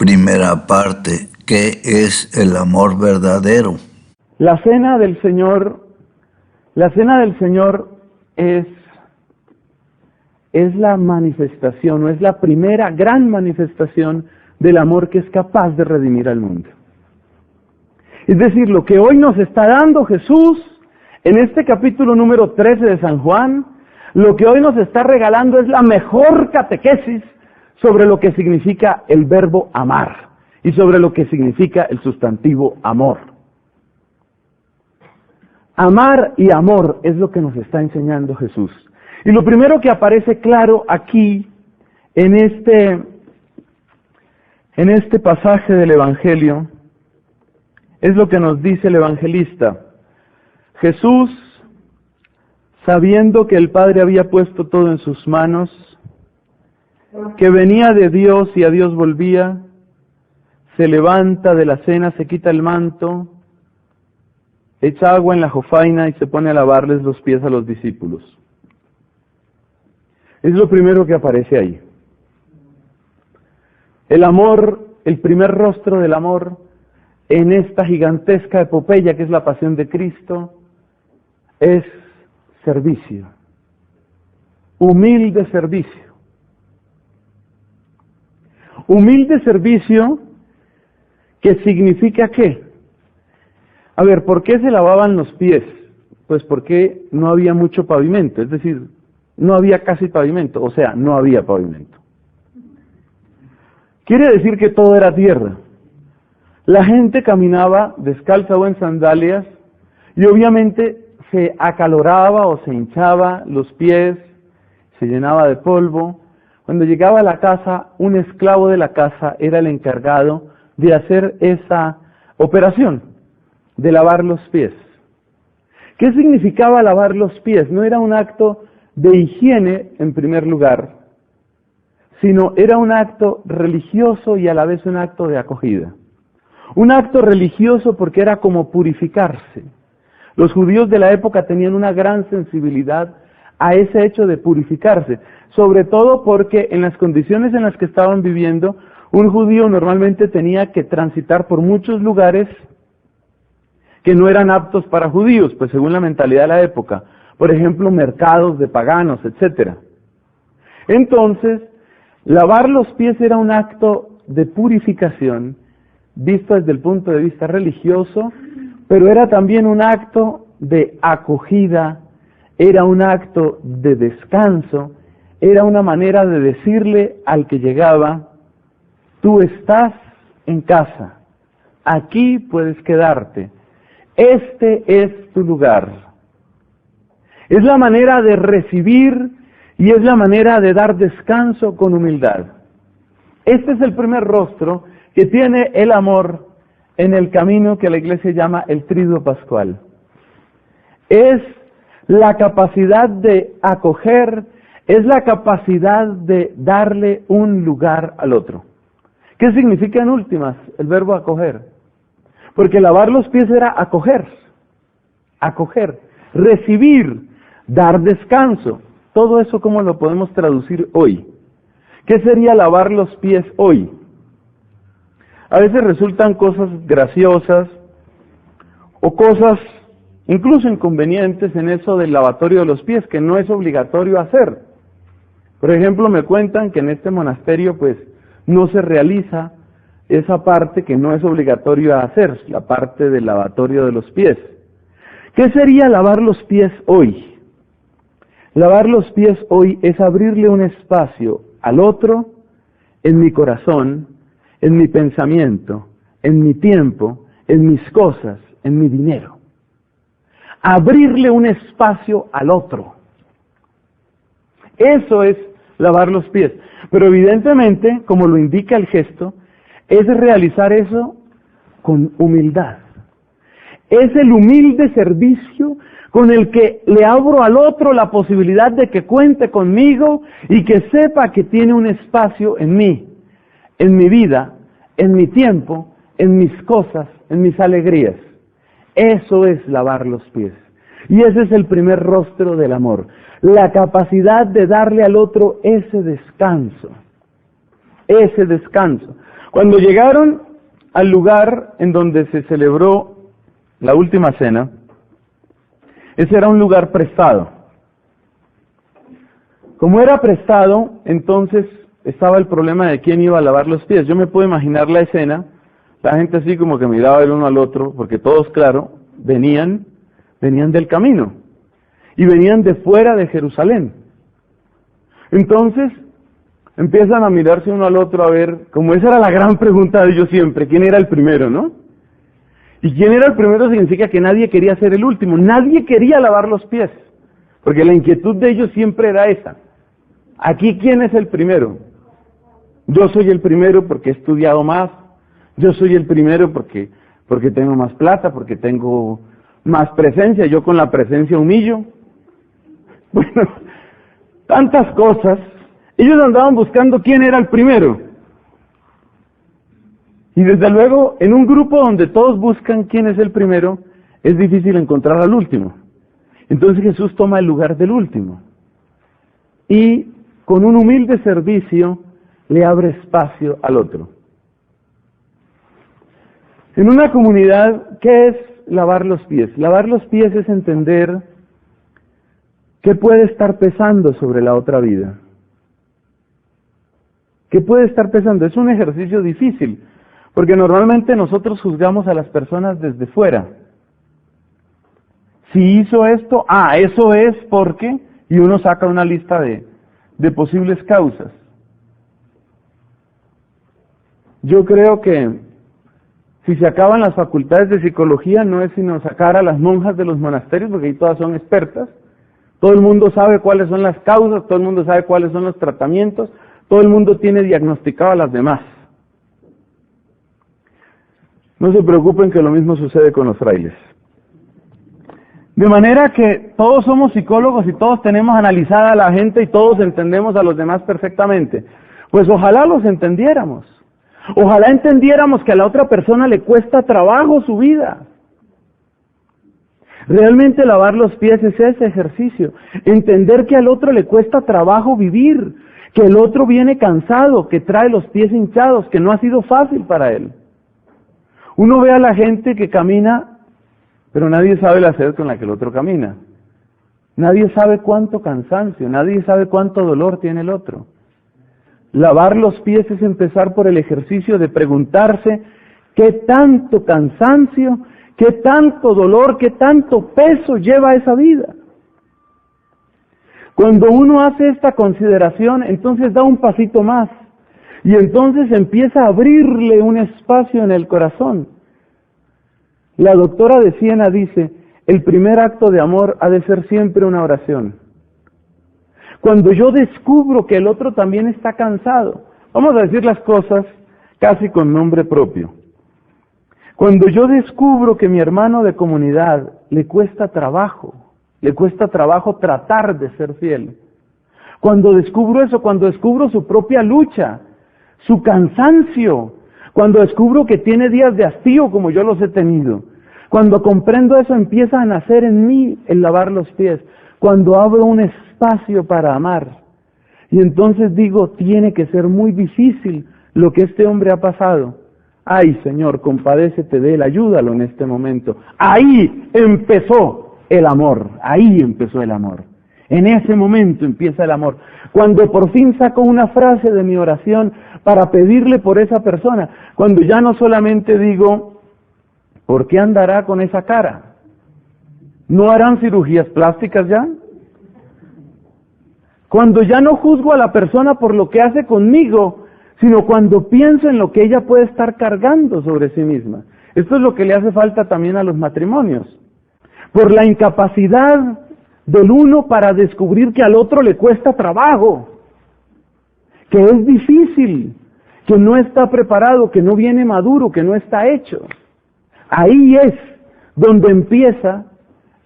Primera parte, ¿qué es el amor verdadero? La cena del Señor es la manifestación, o es la primera gran manifestación del amor que es capaz de redimir al mundo. Es decir, lo que hoy nos está dando Jesús en este capítulo número 13 de San Juan, lo que hoy nos está regalando es la mejor catequesis sobre lo que significa el verbo amar y sobre lo que significa el sustantivo amor. Amar y amor es lo que nos está enseñando Jesús. Y lo primero que aparece claro aquí, en este pasaje del Evangelio, es lo que nos dice el evangelista. Jesús, sabiendo que el Padre había puesto todo en sus manos, que venía de Dios y a Dios volvía, se levanta de la cena, se quita el manto, echa agua en la jofaina y se pone a lavarles los pies a los discípulos. Es lo primero que aparece ahí. El amor, el primer rostro del amor en esta gigantesca epopeya que es la pasión de Cristo, es servicio. Humilde servicio. Humilde servicio, que significa ¿qué? A ver, ¿por qué se lavaban los pies? Pues porque no había mucho pavimento, es decir, no había casi pavimento, o sea, no había pavimento. Quiere decir que todo era tierra. La gente caminaba descalza o en sandalias y obviamente se acaloraba o se hinchaba los pies, se llenaba de polvo. Cuando llegaba a la casa, un esclavo de la casa era el encargado de hacer esa operación, de lavar los pies. ¿Qué significaba lavar los pies? No era un acto de higiene en primer lugar, sino era un acto religioso y a la vez un acto de acogida. Un acto religioso porque era como purificarse. Los judíos de la época tenían una gran sensibilidad a ese hecho de purificarse, sobre todo porque en las condiciones en las que estaban viviendo, un judío normalmente tenía que transitar por muchos lugares que no eran aptos para judíos, pues según la mentalidad de la época. Por ejemplo, mercados de paganos, etc. Entonces, lavar los pies era un acto de purificación, visto desde el punto de vista religioso, pero era también un acto de acogida, era un acto de descanso, era una manera de decirle al que llegaba, tú estás en casa, aquí puedes quedarte, este es tu lugar. Es la manera de recibir y es la manera de dar descanso con humildad. Este es el primer rostro que tiene el amor en el camino que la Iglesia llama el Triduo Pascual. Es la capacidad de acoger, es la capacidad de darle un lugar al otro. ¿Qué significa en últimas el verbo acoger? Porque lavar los pies era acoger, recibir, dar descanso. Todo eso, ¿cómo lo podemos traducir hoy? ¿Qué sería lavar los pies hoy? A veces resultan cosas graciosas o cosas incluso inconvenientes en eso del lavatorio de los pies, que no es obligatorio hacer. Por ejemplo, me cuentan que en este monasterio pues no se realiza esa parte que no es obligatorio hacer, la parte del lavatorio de los pies. ¿Qué sería lavar los pies hoy? Lavar los pies hoy es abrirle un espacio al otro en mi corazón, en mi pensamiento, en mi tiempo, en mis cosas, en mi dinero. Abrirle un espacio al otro. Eso es lavar los pies. Pero evidentemente, como lo indica el gesto, es realizar eso con humildad. Es el humilde servicio con el que le abro al otro la posibilidad de que cuente conmigo y que sepa que tiene un espacio en mí, en mi vida, en mi tiempo, en mis cosas, en mis alegrías. Eso es lavar los pies. Y ese es el primer rostro del amor. La capacidad de darle al otro ese descanso. Ese descanso. Cuando llegaron al lugar en donde se celebró la última cena, ese era un lugar prestado. Como era prestado, entonces estaba el problema de quién iba a lavar los pies. Yo me puedo imaginar la escena, la gente así como que miraba el uno al otro, porque todos, claro, venían del camino y venían de fuera de Jerusalén. Entonces empiezan a mirarse uno al otro a ver, como esa era la gran pregunta de ellos siempre, ¿quién era el primero, no? Y quién era el primero significa que nadie quería ser el último, nadie quería lavar los pies, porque la inquietud de ellos siempre era esa. Aquí, ¿quién es el primero? Yo soy el primero porque he estudiado más, yo soy el primero porque tengo más plata, porque tengo más presencia, yo con la presencia humillo. Bueno, tantas cosas. Ellos andaban buscando quién era el primero. Y desde luego, en un grupo donde todos buscan quién es el primero, es difícil encontrar al último. Entonces Jesús toma el lugar del último. Y con un humilde servicio le abre espacio al otro. En una comunidad, ¿qué es lavar los pies? Lavar los pies es entender qué puede estar pesando sobre la otra vida. ¿Qué puede estar pesando? Es un ejercicio difícil, porque normalmente nosotros juzgamos a las personas desde fuera. Si hizo esto, eso es porque, y uno saca una lista de posibles causas. Yo creo que si se acaban las facultades de psicología no es sino sacar a las monjas de los monasterios, porque ahí todas son expertas. Todo el mundo sabe cuáles son las causas, todo el mundo sabe cuáles son los tratamientos, todo el mundo tiene diagnosticado a las demás. No se preocupen que lo mismo sucede con los frailes. De manera que todos somos psicólogos y todos tenemos analizada a la gente y todos entendemos a los demás perfectamente. Pues ojalá los entendiéramos. Ojalá entendiéramos que a la otra persona le cuesta trabajo su vida. Realmente lavar los pies es ese ejercicio. Entender que al otro le cuesta trabajo vivir, que el otro viene cansado, que trae los pies hinchados, que no ha sido fácil para él. Uno ve a la gente que camina, pero nadie sabe la sed con la que el otro camina. Nadie sabe cuánto cansancio, nadie sabe cuánto dolor tiene el otro. Lavar los pies es empezar por el ejercicio de preguntarse qué tanto cansancio, qué tanto dolor, qué tanto peso lleva esa vida. Cuando uno hace esta consideración, entonces da un pasito más y entonces empieza a abrirle un espacio en el corazón. La doctora de Siena dice, el primer acto de amor ha de ser siempre una oración. Cuando yo descubro que el otro también está cansado, vamos a decir las cosas casi con nombre propio. Cuando yo descubro que mi hermano de comunidad le cuesta trabajo tratar de ser fiel. Cuando descubro eso, cuando descubro su propia lucha, su cansancio, cuando descubro que tiene días de hastío como yo los he tenido, cuando comprendo eso empieza a nacer en mí el lavar los pies, cuando abro un espacio para amar. Y entonces digo, tiene que ser muy difícil lo que este hombre ha pasado. Ay, Señor, compadécete de él, ayúdalo en este momento. Ahí empezó el amor, ahí empezó el amor. En ese momento empieza el amor. Cuando por fin saco una frase de mi oración para pedirle por esa persona, cuando ya no solamente digo, ¿por qué andará con esa cara? ¿No harán cirugías plásticas ya? Cuando ya no juzgo a la persona por lo que hace conmigo, sino cuando pienso en lo que ella puede estar cargando sobre sí misma. Esto es lo que le hace falta también a los matrimonios. Por la incapacidad del uno para descubrir que al otro le cuesta trabajo, que es difícil, que no está preparado, que no viene maduro, que no está hecho. Ahí es donde empieza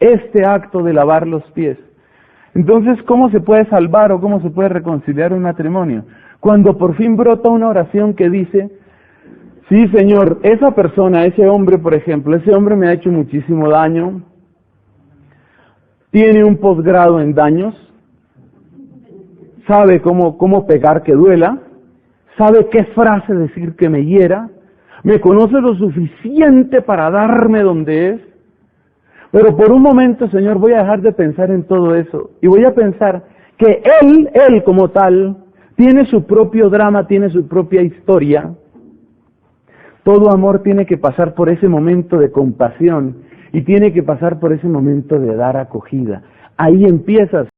este acto de lavar los pies. Entonces, ¿cómo se puede salvar o cómo se puede reconciliar un matrimonio? Cuando por fin brota una oración que dice, sí, Señor, esa persona, ese hombre, por ejemplo, ese hombre me ha hecho muchísimo daño, tiene un posgrado en daños, sabe cómo pegar que duela, sabe qué frase decir que me hiera, me conoce lo suficiente para darme donde es. Pero por un momento, Señor, voy a dejar de pensar en todo eso y voy a pensar que Él como tal, tiene su propio drama, tiene su propia historia. Todo amor tiene que pasar por ese momento de compasión y tiene que pasar por ese momento de dar acogida. Ahí empiezas